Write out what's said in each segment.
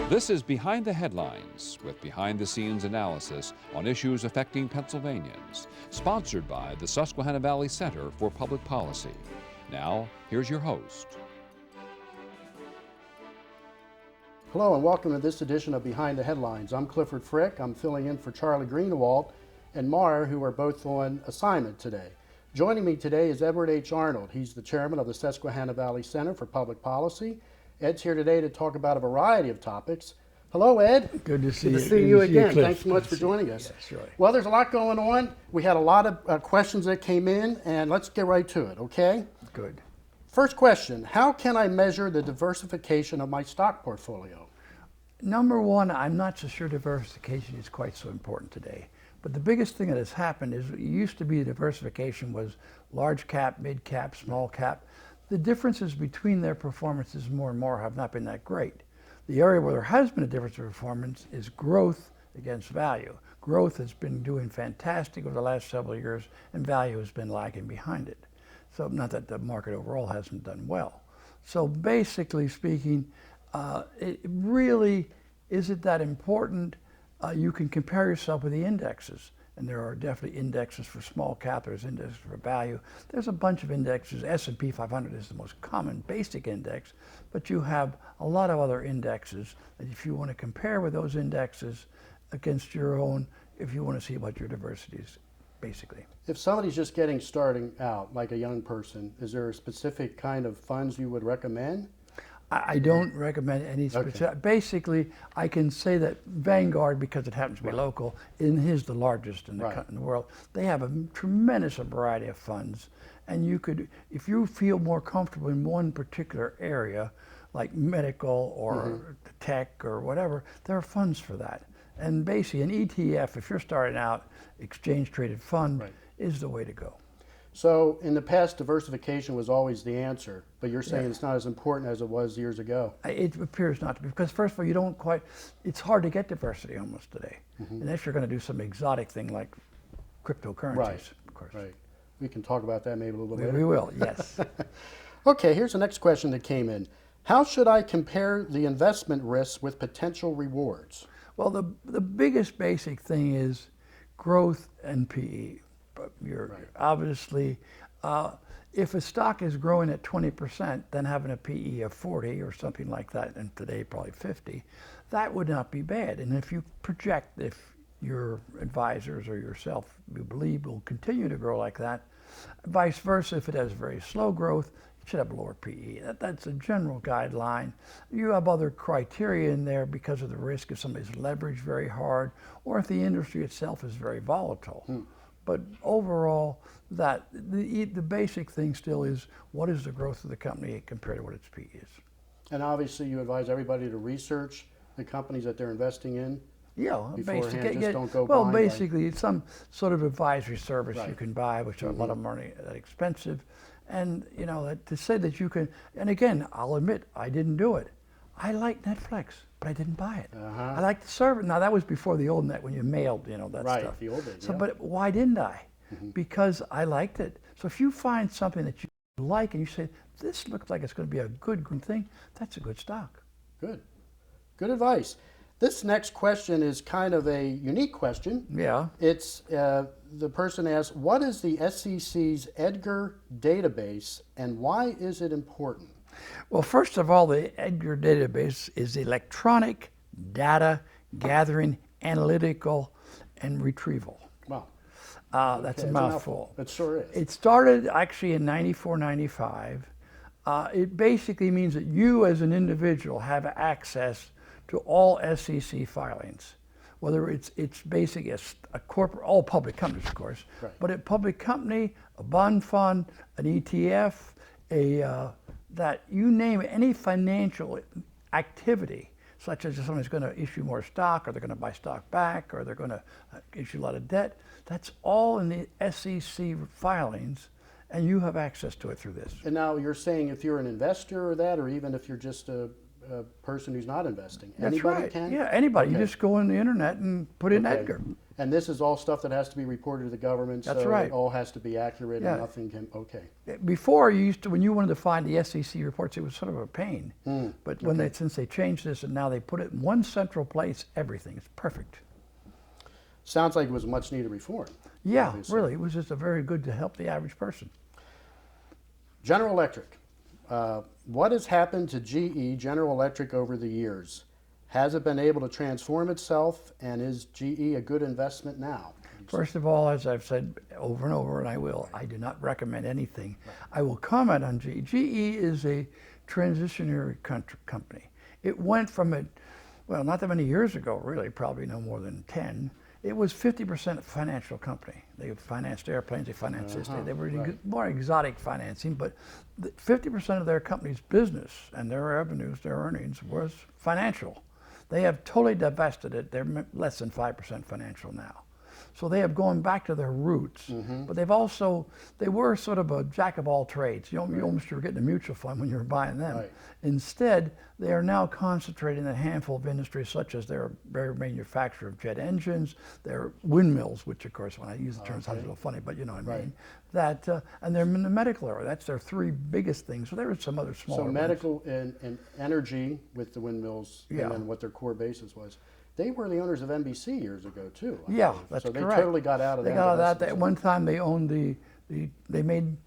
This is Behind the Headlines, with behind-the-scenes analysis on issues affecting Pennsylvanians, sponsored by the Susquehanna Valley Center for Public Policy. Now, here's your host. Hello and welcome to this edition of Behind the Headlines. I'm Clifford Frick. I'm filling in for Charlie Greenewald and Mar, who are both on assignment today. Joining me today is Edward H. Arnold. He's the chairman of the Susquehanna Valley Center for Public Policy. Ed's here today to talk about a variety of topics. Hello, Ed. Good to see you. Good to see you again. Cliff. Thanks so much for joining us. Yes, right. Well, there's a lot going on. We had a lot of questions that came in, and let's get right to it, okay? Good. First question, how can I measure the diversification of my stock portfolio? Number one, I'm not so sure diversification is quite so important today. But the biggest thing that has happened is it used to be diversification was large cap, mid cap, small cap. The differences between their performances more and more have not been that great. The area where there has been a difference in performance is growth against value. Growth has been doing fantastic over the last several years, and value has been lagging behind it. So not that the market overall hasn't done well. So basically speaking, it really isn't that important. You can compare yourself with the indexes. And there are definitely indexes for small cap, there's indexes for value. There's a bunch of indexes. S&P 500 is the most common basic index, but you have a lot of other indexes that if you want to compare with those indexes against your own, if you want to see what your diversity is, basically. If somebody's just starting out, like a young person, is there a specific kind of funds you would recommend? I don't recommend any specific. Okay. Basically, I can say that Vanguard, because it happens to be local, and is the largest in the world. They have a tremendous variety of funds, and you could, if you feel more comfortable in one particular area, like medical or tech or whatever, there are funds for that. And basically, an ETF, if you're starting out, exchange-traded fund is the way to go. So in the past, diversification was always the answer, but you're saying it's not as important as it was years ago. It appears not to be, because first of all, you don't quite, it's hard to get diversity almost today, unless you're going to do some exotic thing like cryptocurrencies, of course. Right. We can talk about that maybe a little bit later. We will, yes. Okay, here's the next question that came in. How should I compare the investment risks with potential rewards? Well, the biggest basic thing is growth and PE. You're obviously, if a stock is growing at 20%, then having a PE of 40 or something like that, and today probably 50, that would not be bad. And if you project, if your advisors or yourself, you believe will continue to grow like that, vice versa, if it has very slow growth, it should have a lower PE. That's a general guideline. You have other criteria in there because of the risk if somebody's leveraged very hard, or if the industry itself is very volatile. But overall, the basic thing still is what is the growth of the company compared to what its PE is. And obviously you advise everybody to research the companies that they're investing in. Yeah, basically. Don't go well, basically, it's some sort of advisory service you can buy, which are a lot of money, that expensive. And, you know, to say that you can, and again, I'll admit, I didn't do it. I like Netflix, but I didn't buy it. I like the service. Now that was before the old net when you mailed, you know, that stuff. Right, the old days. So, but why didn't I? Because I liked it. So if you find something that you like and you say, this looks like it's going to be a good thing, that's a good stock. Good. Good advice. This next question is kind of a unique question. Yeah. It's, the person asks, what is the SEC's Edgar database and why is it important? Well, first of all, the Edgar database is electronic data gathering, analytical, and retrieval. Wow. That's a mouthful. It sure is. It started actually in 94, 95. It basically means that you as an individual have access to all SEC filings, whether it's basically a corporate, all public companies, of course, but a public company, a bond fund, an ETF, that you name it, any financial activity, such as if somebody's going to issue more stock, or they're going to buy stock back, or they're going to issue a lot of debt, that's all in the SEC filings, and you have access to it through this. And now you're saying if you're an investor or that, or even if you're just a person who's not investing, That's anybody right. can? Yeah, anybody. You just go on the internet and put in Edgar. And this is all stuff that has to be reported to the government. That's so right. It all has to be accurate Yeah. and nothing can, okay. Before, you used to, when you wanted to find the SEC reports, it was sort of a pain. But when since they changed this and now they put it in one central place, everything is perfect. Sounds like it was a much needed reform. Yeah, obviously. really, it was just a very good to help the average person. General Electric. What has happened to GE, General Electric, over the years? Has it been able to transform itself, and is GE a good investment now? First of all, as I've said over and over, and I do not recommend anything. I will comment on GE. GE is a transitionary company. It went from well, not that many years ago, really, probably no more than 10. It was 50% financial company. They financed airplanes, they financed this. They were more exotic financing, but 50% of their company's business and their revenues, their earnings, was financial. They have totally divested it. They're less than 5% financial now. So they have gone back to their roots, but they were sort of a jack of all trades. You almost were getting a mutual fund when you were buying them. Right. Instead, they are now concentrating in a handful of industries such as their manufacture of jet engines, their windmills, which of course, when I use the term, sounds a little funny, but you know what I mean. That, and they're in the medical area. That's their three biggest things. So there are some other smaller ones. So medical and energy with the windmills, Yeah. and then what their core basis was. They were the owners of NBC years ago too. I Yeah, believe. that's so they correct. totally got out of that. They got out of that. At one time, they owned they made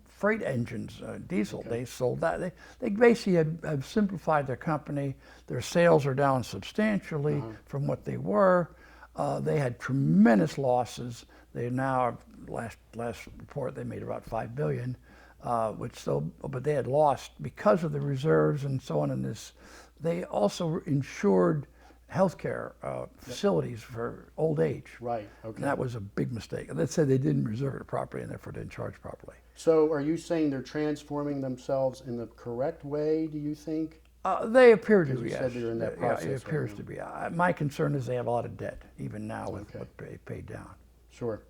freight engines, diesel. They sold that. They basically have simplified their company. Their sales are down substantially from what they were. They had tremendous losses. They now, last report, they made about $5 billion, but they had lost because of the reserves and so on. And this, they also insured healthcare facilities for old age. Right. Okay. And that was a big mistake. They said they didn't reserve it properly and therefore didn't charge properly. So are you saying they're transforming themselves in the correct way, do you think? They appear to, Because you yes. said they're in that process Yeah, it appears right to be. My concern is they have a lot of debt, even now with what they paid down. Sure.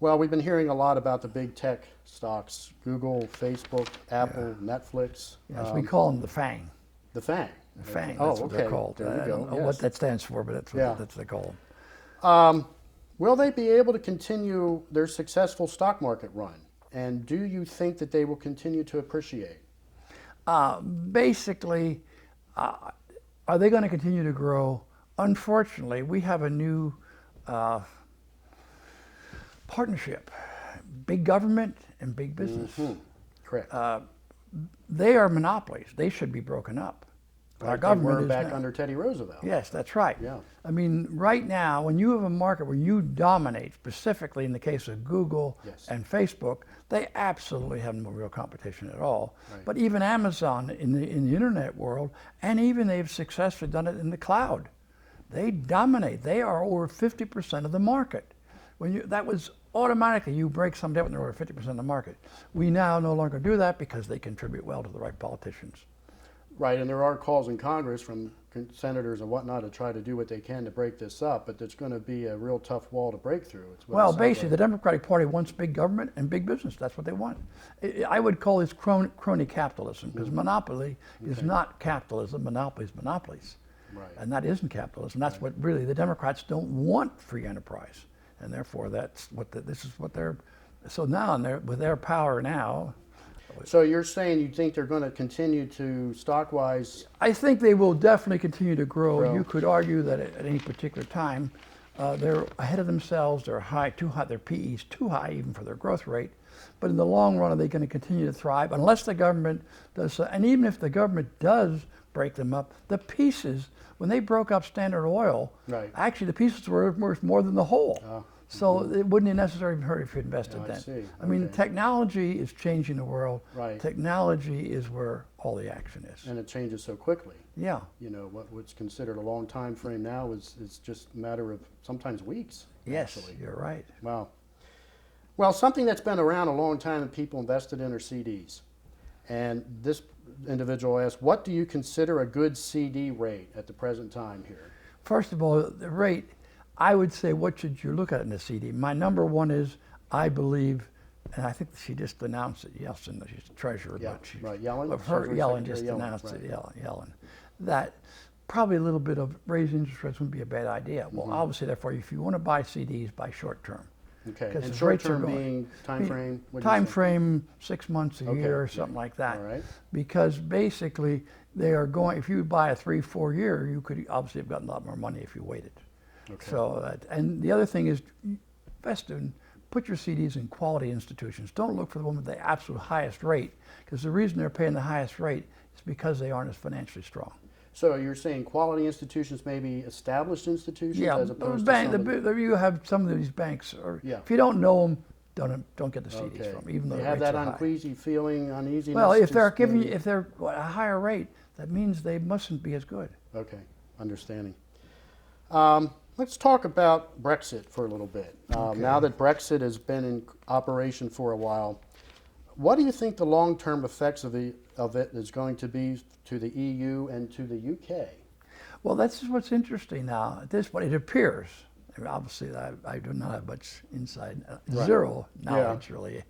Well, we've been hearing a lot about the big tech stocks, Google, Facebook, Apple, Netflix. Yes, we call them the FANG. The FANG. The FANG, Oh, that's what okay. they're called. There we I go. don't know Yes. what that stands for, but that's what they call them. Will they be able to continue their successful stock market run? And do you think that they will continue to appreciate? Basically, are they going to continue to grow? Unfortunately, we have a new partnership, big government and big business. Correct. They are monopolies. They should be broken up. Our government is back not. under Teddy Roosevelt. Yes, that's right. Yeah. I mean, right now, when you have a market where you dominate, specifically in the case of Google and Facebook, they absolutely have no real competition at all. Right. But even Amazon in the internet world, and even they've successfully done it in the cloud, they dominate. They are over 50% of the market. That was automatically, you break somebody up when they're over 50% of the market. We now no longer do that because they contribute well to the right politicians. Right, and there are calls in Congress from senators and whatnot to try to do what they can to break this up, but it's going to be a real tough wall to break through. Well, basically, the Democratic Party wants big government and big business. That's what they want. I would call this crony capitalism, because monopoly is not capitalism. Monopoly is monopolies. Right. And that isn't capitalism. That's what really the Democrats don't want free enterprise. And therefore, this is what they're, so now with their power now. So you're saying you think they're going to continue to, stock-wise? I think they will definitely continue to grow. You could argue that at any particular time, they're ahead of themselves. They're too high. Their PE is too high even for their growth rate. But in the long run, are they going to continue to thrive unless the government does so? And even if the government does break them up, the pieces, when they broke up Standard Oil, actually the pieces were worth more than the whole. So it wouldn't necessarily hurt if you invested then. I mean, technology is changing the world. Right. Technology is where all the action is. And it changes so quickly. Yeah. You know, what's considered a long time frame now is just a matter of sometimes weeks. Yes, actually. you're right. Wow. Well, something that's been around a long time and people invested in are CDs. And this individual asked, what do you consider a good CD rate at the present time here? First of all, the rate, I would say, what should you look at in a CD? My number one is, I believe, and I think she just announced it, Yellen, she's the treasurer, Yeah, but she, right, Yellen? Yellen just Yellen, announced right. it, Yellen, that probably a little bit of raising interest rates wouldn't be a bad idea. Well, obviously, therefore, if you want to buy CDs, buy short term. Okay, 'Cause and the short rates are term going- being time frame? What do you Time say? frame, 6 months, a Okay, year, or something like that. all right. Because basically, they are going, if you buy a 3-4 year, you could obviously have gotten a lot more money if you waited. Okay. So, and the other thing is, invest in, put your CDs in quality institutions. Don't look for the one with the absolute highest rate, because the reason they're paying the highest rate is because they aren't as financially strong. So you're saying quality institutions, maybe established institutions, Yeah, as opposed bank, to some of the... you have some of these banks, or Yeah. if you don't know them, don't get the CDs Okay. from, even though You the have rates that are high. uneasy feeling, uneasiness? Well, if they're just giving you, maybe- if they're a higher rate, that means they mustn't be as good. Okay, understanding. Let's talk about Brexit for a little bit. Now that Brexit has been in operation for a while, what do you think the long-term effects of it is going to be to the EU and to the UK? Well, that's what's interesting now. At this point, it appears, obviously I do not have much inside, Right. zero knowledge really,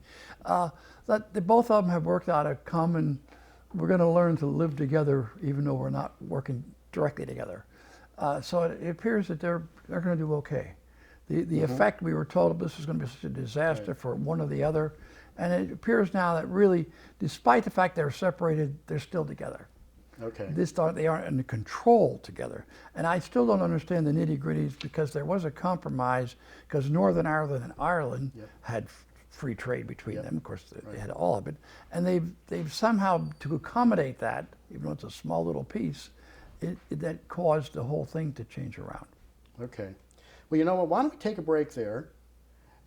that both of them have worked out a common, we're going to learn to live together even though we're not working directly together. So it appears that they're going to do okay. The effect, we were told this was going to be such a disaster for one or the other, and it appears now that really, despite the fact they're separated, they're still together. Okay. They aren't in control together. And I still don't understand the nitty-gritties, because there was a compromise, because Northern Ireland and Ireland had free trade between them. Of course, they had all of it. And they've somehow, to accommodate that, even though it's a small little piece, that caused the whole thing to change around. Okay. Well, you know what? Why don't we take a break there,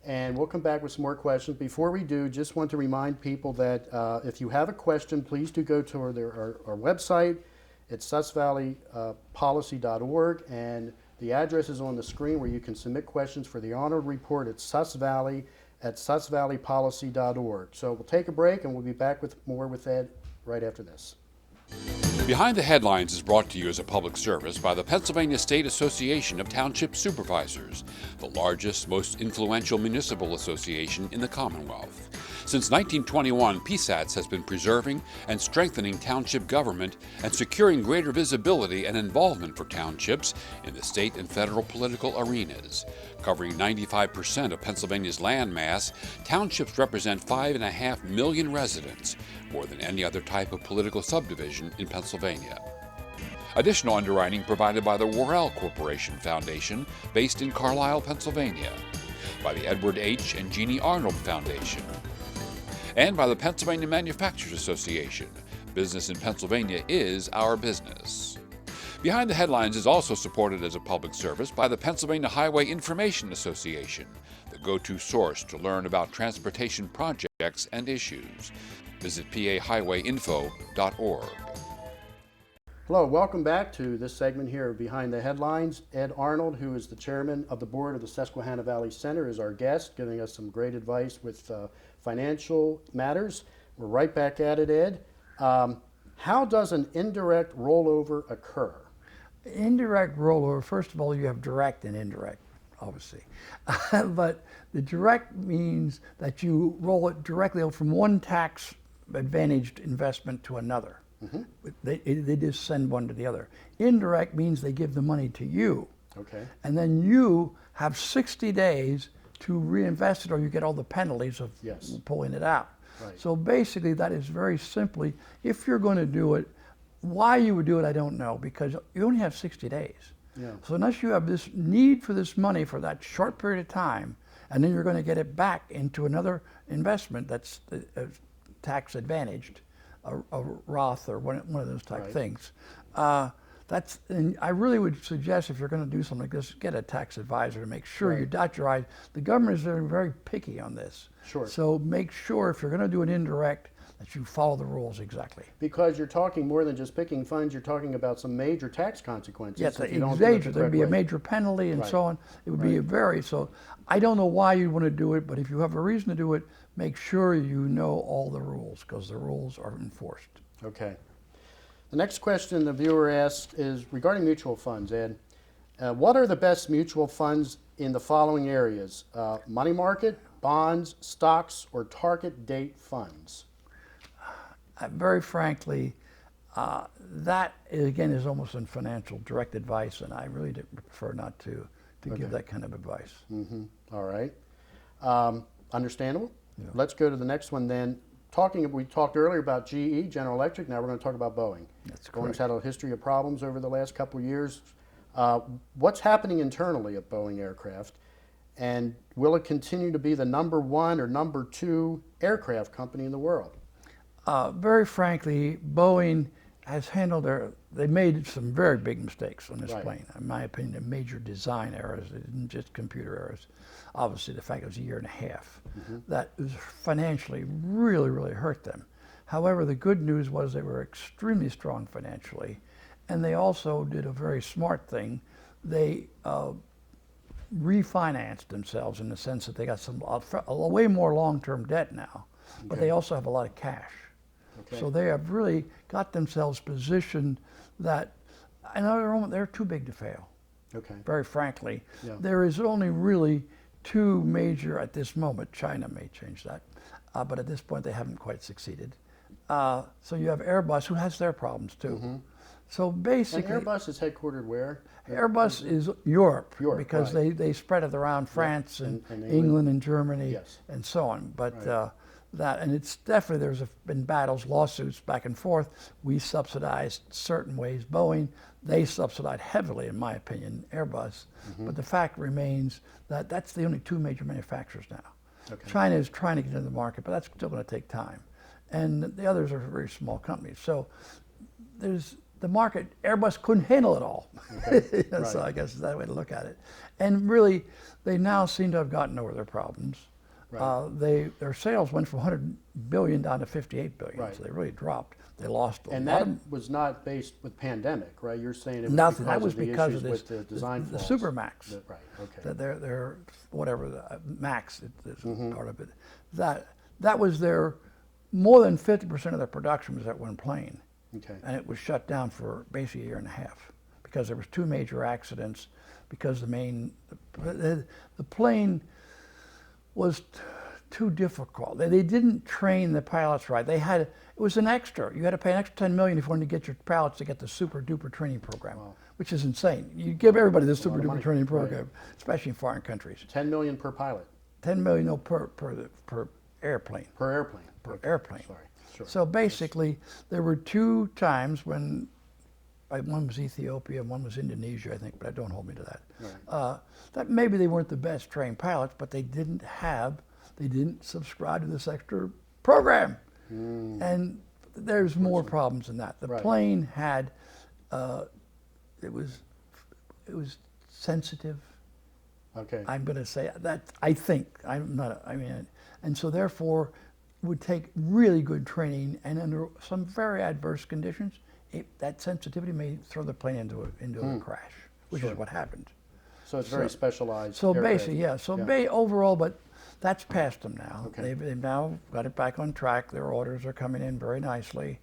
and we'll come back with some more questions. Before we do, just want to remind people that if you have a question, please do go to our website. It's susvalleypolicy.org, and the address is on the screen where you can submit questions for the Arnold Report at susvalley at susvalleypolicy.org. So we'll take a break, and we'll be back with more with Ed right after this. Behind the Headlines is brought to you as a public service by the Pennsylvania State Association of Township Supervisors, the largest, most influential municipal association in the Commonwealth. Since 1921, PSATS has been preserving and strengthening township government and securing greater visibility and involvement for townships in the state and federal political arenas. Covering 95% of Pennsylvania's land mass, townships represent 5.5 million residents, more than any other type of political subdivision in Pennsylvania. Additional underwriting provided by the Worrell Corporation Foundation, based in Carlisle, Pennsylvania, by the Edward H. and Jeannie Arnold Foundation, and by the Pennsylvania Manufacturers Association. Business in Pennsylvania is our business. Behind the Headlines is also supported as a public service by the Pennsylvania Highway Information Association, the go-to source to learn about transportation projects and issues. Visit pahighwayinfo.org. Hello, welcome back to this segment here of Behind the Headlines. Ed Arnold, who is the chairman of the board of the Susquehanna Valley Center, is our guest, giving us some great advice with financial matters. We're right back at it, Ed. How does an indirect rollover occur? Indirect rollover, first of all, you have direct and indirect, obviously. But the direct means that you roll it directly from one tax advantaged investment to another. They just send one to the other. Indirect means they give the money to you. Okay. And then you have 60 days to reinvest it, or you get all the penalties of pulling it out. Right. So basically, that is very simply, if you're going to do it, why you would do it, I don't know, because you only have 60 days. Yeah. So unless you have this need for this money for that short period of time, and then you're going to get it back into another investment that's tax advantaged, a Roth or one of those type things. And I really would suggest, if you're going to do something like this, get a tax advisor to make sure you dot your I's. The government is very, very picky on this. Sure. So make sure, if you're going to do an indirect, that you follow the rules exactly. Because you're talking more than just picking funds, you're talking about some major tax consequences. Yes, if you don't do it the there'd correct be a way. major penalty and so on. It would be a so I don't know why you'd want to do it, but if you have a reason to do it, make sure you know all the rules, because the rules are enforced. Okay. The next question the viewer asks is regarding mutual funds, Ed. What are the best mutual funds in the following areas? Money market, bonds, stocks, or target date funds? Very frankly, That, again, is almost in financial direct advice, and I really prefer not to give that kind of advice. All right. Understandable. Yeah. Let's go to the next one then. We talked earlier about GE, General Electric. Now we're going to talk about Boeing. That's Boeing's correct. had a history of problems over the last couple of years. What's happening internally at Boeing Aircraft, and will it continue to be the number one or number two aircraft company in the world? Very frankly, Boeing has handled they made some very big mistakes on this Right. plane. In my opinion, major design errors, it didn't just computer errors. Obviously, the fact it was a year and a half, that was financially really, really hurt them. However, the good news was they were extremely strong financially, and they also did a very smart thing. They refinanced themselves in the sense that they got a way more long-term debt now, but they also have a lot of cash. Okay. So they have really got themselves positioned that, I know they're too big to fail. Okay. Very frankly, Yeah. there is only really two major at this moment. China may change that, but at this point they haven't quite succeeded. So you have Airbus, who has their problems too. So And basically, Airbus is headquartered where? Airbus is Europe, because right. they spread it around France and and England and Germany Yes. and so on. But Right. and it's definitely, been battles, lawsuits back and forth. We subsidized certain ways Boeing. They subsidized heavily, in my opinion, Airbus. But the fact remains that that's the only two major manufacturers now. Okay. China is trying to get into the market, but that's still going to take time. And the others are very small companies. So there's the market. Airbus couldn't handle it all. Okay. So Right. I guess is that way to look at it. And really, they now seem to have gotten over their problems. Right. Their sales went from 100 billion down to 58 billion, Right. so they really dropped. They lost a And lot that of was not based with pandemic, right? You're saying it was nothing. That because was of the because issues of this, with the design the flaws. Supermax. Right. Okay. That they're whatever the Max is Mm-hmm. part of it. That was their more than 50% of their production was that one plane, Okay. and it was shut down for basically a year and a half because there was two major accidents. Because the plane was too difficult. They didn't train the pilots right. It was an extra. You had to pay an extra 10 million if you wanted to get your pilots to get the super duper training program, Wow. which is insane. You give everybody the lot super of duper money. training Right. program, especially in foreign countries. 10 million per pilot, 10 million no, per airplane. per airplane. Per airplane. Sorry. Sure. So basically, there were two times when one was Ethiopia and one was Indonesia, I think, but don't hold me to that. Right. That maybe they weren't the best trained pilots, but they didn't subscribe to this extra program. And there's more problems than that. The Right. plane had, it was sensitive. Okay. I'm going to say that. I think I'm not. And so therefore, would take really good training, and under some very adverse conditions, that sensitivity may throw the plane into a crash, which Sure. is what happened. So it's very specialized. So aircraft. basically, yeah. So overall, but that's past them now. Okay. They've now got it back on track. Their orders are coming in very nicely,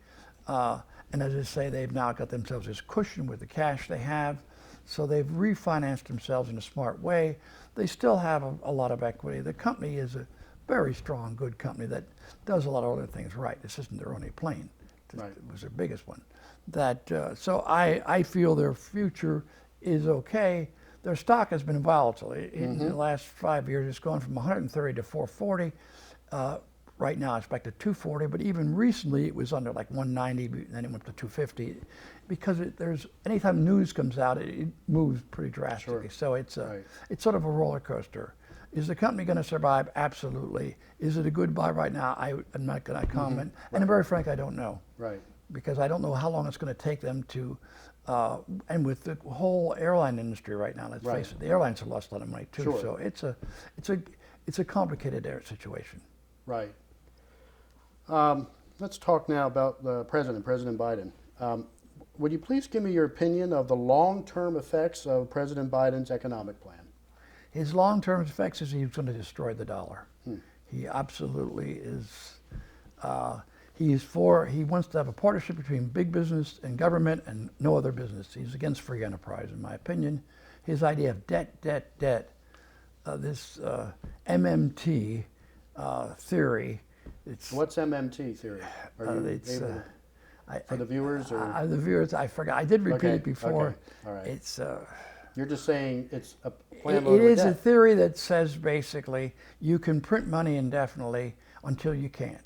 and as I say, they've now got themselves this cushion with the cash they have. So they've refinanced themselves in a smart way. They still have a lot of equity. The company is a very strong, good company that does a lot of other things right. This isn't their only plane. Right. It was their biggest one. So I feel their future is okay. Their stock has been volatile. In the last 5 years, it's gone from 130 to 440. Right now, it's back to 240. But even recently, it was under like 190. Then it went to 250. Because anytime news comes out, it moves pretty drastically. Sure. So it's sort of a roller coaster. Is the company going to survive? Absolutely. Is it a good buy right now? I'm not going to comment. And I'm very frank, I don't know. Right. Because I don't know how long it's going to take them to, and with the whole airline industry right now, let's face it, the airlines have lost a lot of money too. Sure. So it's a complicated air situation. Right. Let's talk now about President Biden. Would you please give me your opinion of the long-term effects of President Biden's economic plan? His long-term effects is he's going to destroy the dollar. He absolutely is. He wants to have a partnership between big business and government and no other business. He's against free enterprise, in my opinion. His idea of debt, this MMT theory. What's MMT theory? for the viewers? Or? The viewers, I forgot. I did repeat it before. Okay. All right. It's. You're just saying it's a plan It over is debt. a theory that says basically you can print money indefinitely until you can't.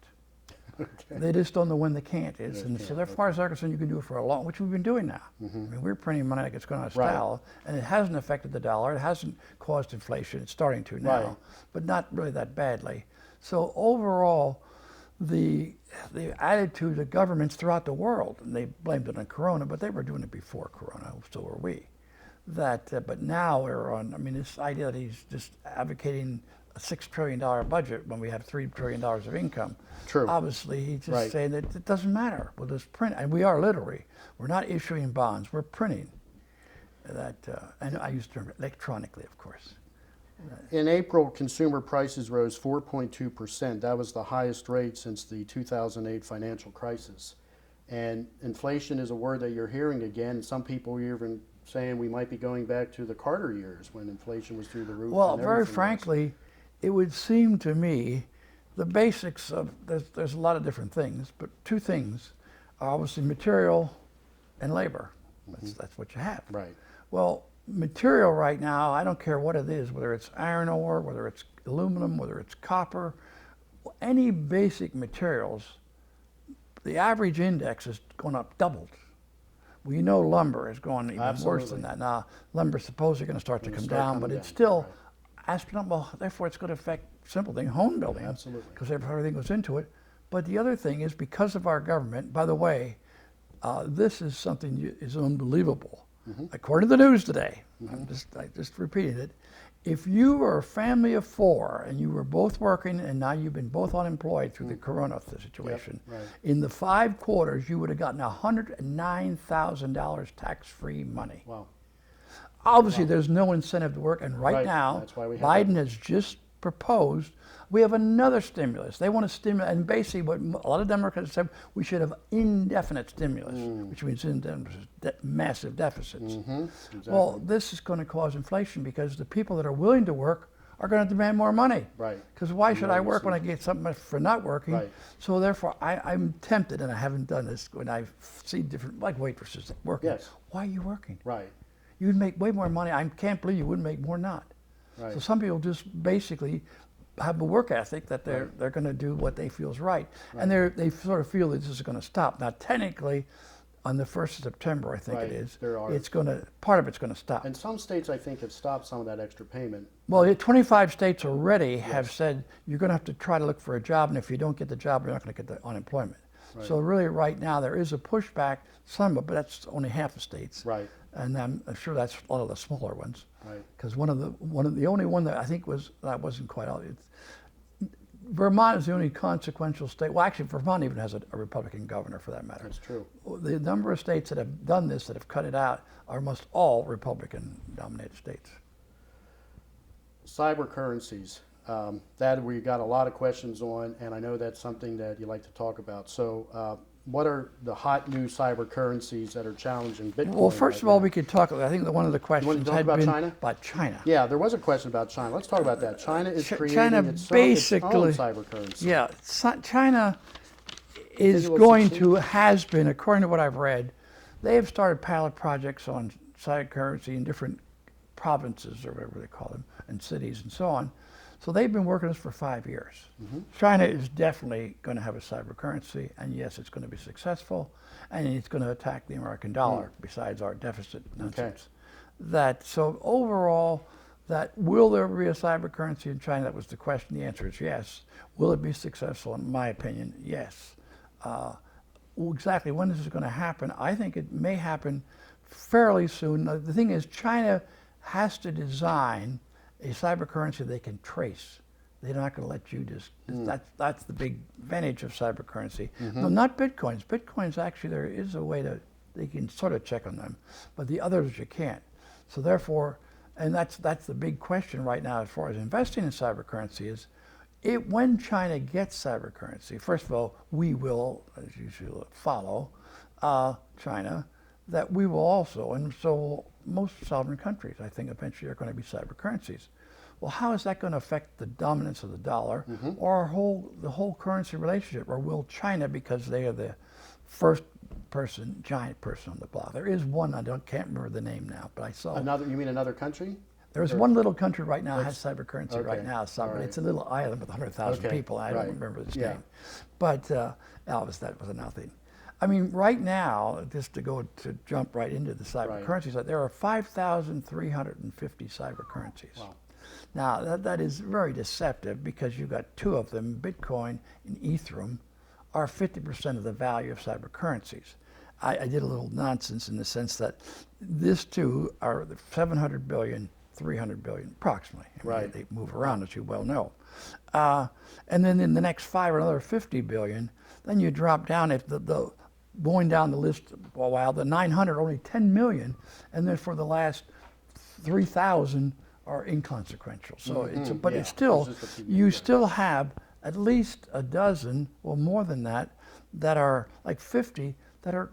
Okay. They just don't know when the can't is. And so, Okay. as far as they're concerned, you can do it for a long, which we've been doing now. I mean, we're printing money like it's going out of style, and it hasn't affected the dollar. It hasn't caused inflation. It's starting to now, Right. but not really that badly. So overall, the attitude of governments throughout the world, and they blamed it on Corona, but they were doing it before Corona, so were we. But now we're on, I mean, this idea that he's just advocating a $6 trillion budget when we have $3 trillion of income. True. Obviously, he's just Right. saying that it doesn't matter. We'll just print, and we are literally. We're not issuing bonds. We're printing. And I use the term electronically, of course. In April, consumer prices rose 4.2%. That was the highest rate since the 2008 financial crisis. And inflation is a word that you're hearing again. Some people are even saying we might be going back to the Carter years when inflation was through the roof. Well, and very everything else. frankly, it would seem to me the basics of, there's a lot of different things, but two things are obviously material and labor. That's what you have. Right. Well, material right now, I don't care what it is, whether it's iron ore, whether it's aluminum, whether it's copper, any basic materials, the average index has gone up, doubled. Well, you know lumber has gone even worse than Absolutely. that. Now, lumber's supposedly going to start to Gonna come start down, coming but down, it's still right. astronomical. Therefore, it's going to affect simple thing, home building. Absolutely. Because everything goes into it. But the other thing is because of our government, by the way, this is something is unbelievable. According to the news today, I just repeated it. If you were a family of four and you were both working and now you've been both unemployed through the Corona situation, right. in the 5 quarters you would have gotten $109,000 tax-free money. Wow. Obviously, there's no incentive to work, and right Right, now, that's why we have Biden that. has just proposed we have another stimulus. They want to stimulate, and basically, what a lot of Democrats said, we should have indefinite stimulus, which means massive deficits. Exactly. Well, this is going to cause inflation because the people that are willing to work are going to demand more money. Right. Because why should I work when I get something for not working? Right. So therefore, I'm tempted, and I haven't done this, when I see different, like waitresses working. Yes. Why are you working? Right. You'd make way more money. I can't believe you wouldn't make more not. Right. So some people just basically have a work ethic that they're going to do what they feel is right. And they sort of feel that this is going to stop. Now, technically, on the 1st of September, I think Right. it is, There are. it's going to, part of it's going to stop. And some states, I think, have stopped some of that extra payment. Well, 25 states already have said you're going to have to try to look for a job, and if you don't get the job, you're not going to get the unemployment. Right. So really, right now, there is a pushback, but that's only half the states. Right. And I'm sure that's a lot of the smaller ones. Right. Because the only one that I think wasn't quite all. Vermont is the only consequential state. Well, actually, Vermont even has a Republican governor, for that matter. That's true. The number of states that have done this, that have cut it out, are almost all Republican-dominated states. Cyber currencies. That we got a lot of questions on, and I know that's something that you like to talk about. So, what are the hot new cyber currencies that are challenging Bitcoin? Well, first of all, we could talk. I think that one of the questions talk had about been China? about China. Yeah, there was a question about China. Let's talk about that. China is creating China its own basically- cyber currency. Yeah, China is it will going succeed? to, has been, according to what I've read, they have started pilot projects on cyber currency in different provinces, or whatever they call them, and cities and so on. So they've been working on this for 5 years. China is definitely going to have a cyber currency, and yes, it's going to be successful, and it's going to attack the American dollar, besides our deficit nonsense. So overall, will there be a cyber currency in China? That was the question. The answer is yes. Will it be successful? In my opinion, yes. Exactly when this is going to happen, I think it may happen fairly soon. The thing is, China has to design a cyber currency they can trace. They're not going to let you just, that's the big advantage of cyber currency. No, not Bitcoins. Bitcoins, actually, there is a way they can sort of check on them, but the others you can't. So therefore, and that's the big question right now as far as investing in cyber currency is, when China gets cyber currency, first of all, we will, as usual, follow China, that we will also, and so most sovereign countries, I think, eventually are going to be cyber currencies. Well, how is that going to affect the dominance of the dollar or the whole currency relationship? Or will China, because they are the first person, giant person on the block. There is one, can't remember the name now, but I saw. Another, you mean another country? There's one little country right now that has cyber currency okay, right now, so, all but right. it's a little island with 100,000 Okay, people. I right, don't remember its yeah. name. But Elvis, that was nothing. I mean, right now, just to jump right into the cyber Right. currencies, there are 5,350 cyber currencies. Wow. Now, that is very deceptive because you've got two of them, Bitcoin and Ethereum, are 50% of the value of cyber currencies. I did a little nonsense in the sense that these two are 700 billion, 300 billion, approximately. I mean, Right. They move around, as you well know. And then in the next 5 or another 50 billion, then you drop down, if the going down the list for a while, the 900, only 10 million, and then for the last 3,000 are inconsequential. So but yeah, it's still, it's just a few you million. still have at least a dozen, or more than that, that are like 50, that are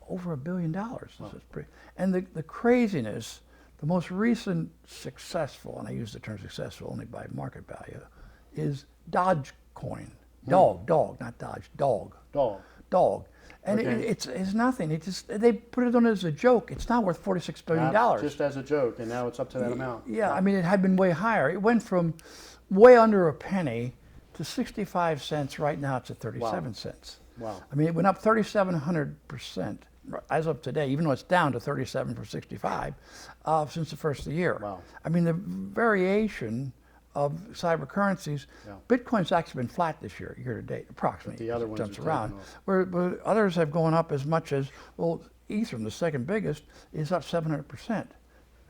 over $1 billion. This is pretty, and the craziness, the most recent successful, and I use the term successful only by market value, is Dogecoin. Dog, not Dodge, dog. Dog. And Okay. it's nothing. They put it on as a joke. It's now worth $46 billion. Just as a joke, and now it's up to that amount. Yeah, I mean, it had been way higher. It went from way under a penny to 65 cents. Right now, it's at 37 cents. Wow. I mean, it went up 3,700% as of today, even though it's down to 37 for 65 since the first of the year. Wow. I mean, the variation of cyber currencies, Bitcoin's actually been flat this year to date, approximately. But the other it ones jumps are around. taking off. Where others have gone up as much as, well, Ethereum, the second biggest, is up 700%.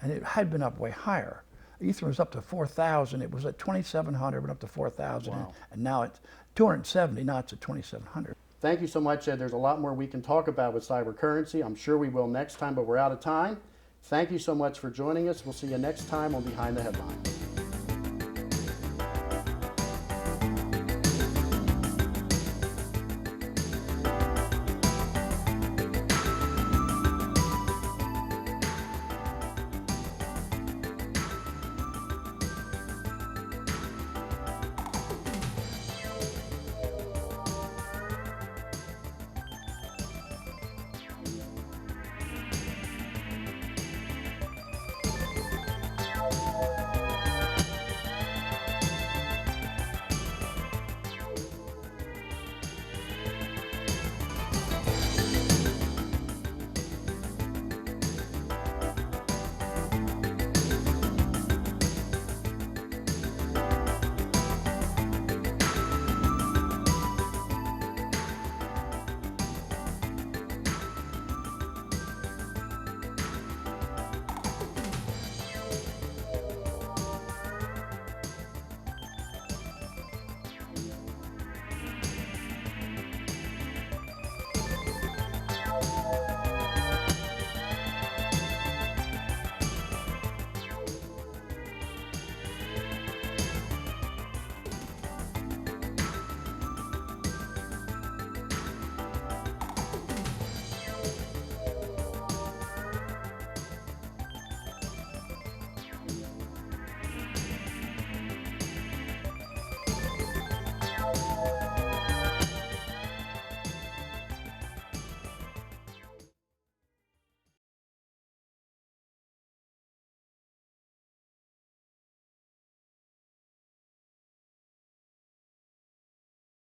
And it had been up way higher. Ethereum was up to 4,000. It was at 2,700, went up to 4,000. Wow. And now it's 270, now it's at 2,700. Thank you so much, Ed. There's a lot more we can talk about with cyber currency. I'm sure we will next time, but we're out of time. Thank you so much for joining us. We'll see you next time on Behind the Headlines.